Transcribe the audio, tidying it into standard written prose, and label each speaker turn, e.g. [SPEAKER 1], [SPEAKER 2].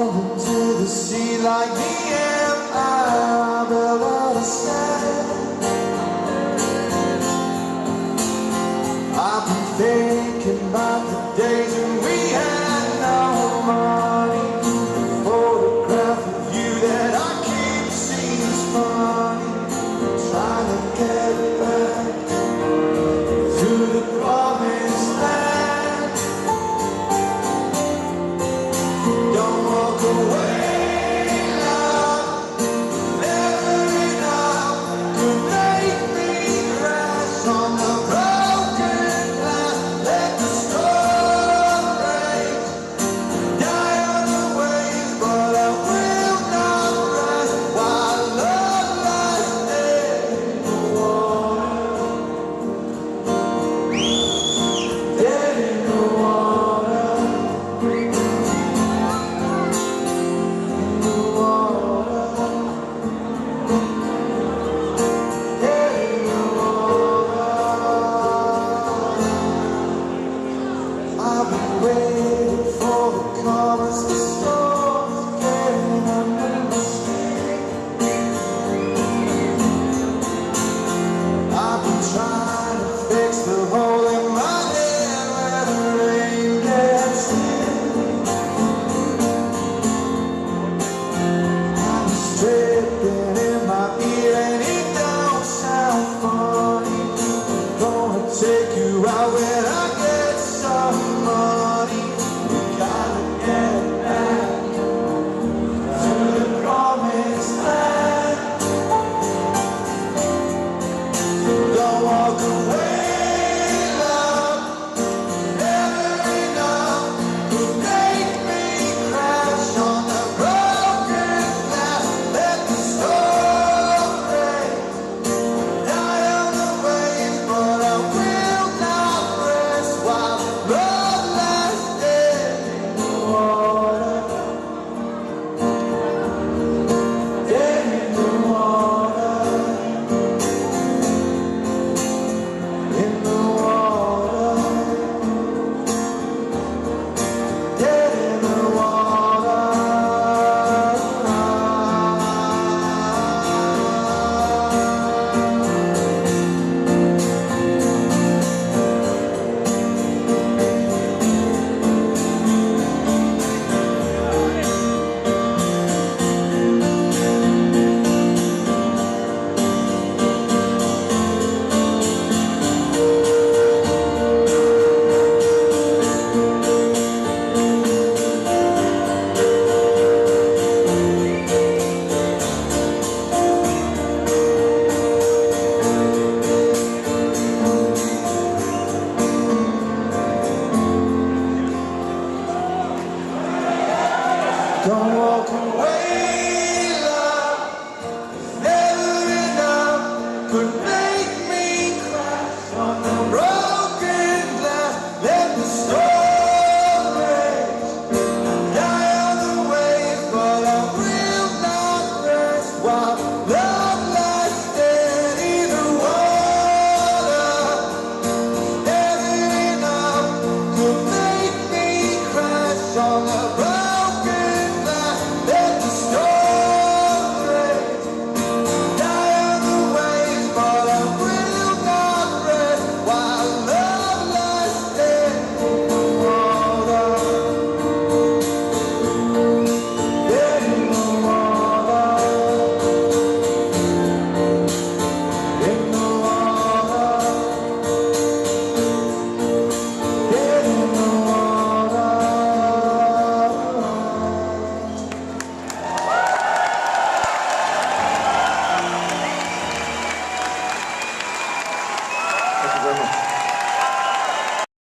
[SPEAKER 1] fall into the sea like the empire built of sand. I've been thinking about the days when we had no money. The photograph of you that I keep seems funny. Trying to get back to the promised land. Don't walk away, love. Never enough to make me crash on the broken glass. Let the storm rage, die on the waves, but I will not rest while love lies dead in the water. Dead in the water. I've been waiting for the calmest of storms, getting under the sea. I've been trying to fix the hole in my head where the rain gets in. I'm stripping in my ear and it don't sound funny. Gonna take you out when I get some money. We gotta get back to the promised land. Don't walk away, love. Never enough to make me crash on the broken glass. Let the storm rage, die on the waves, but I will not rest while love lies dead in the water. Dead in the water. In the water. Dead in the water. Don't walk away.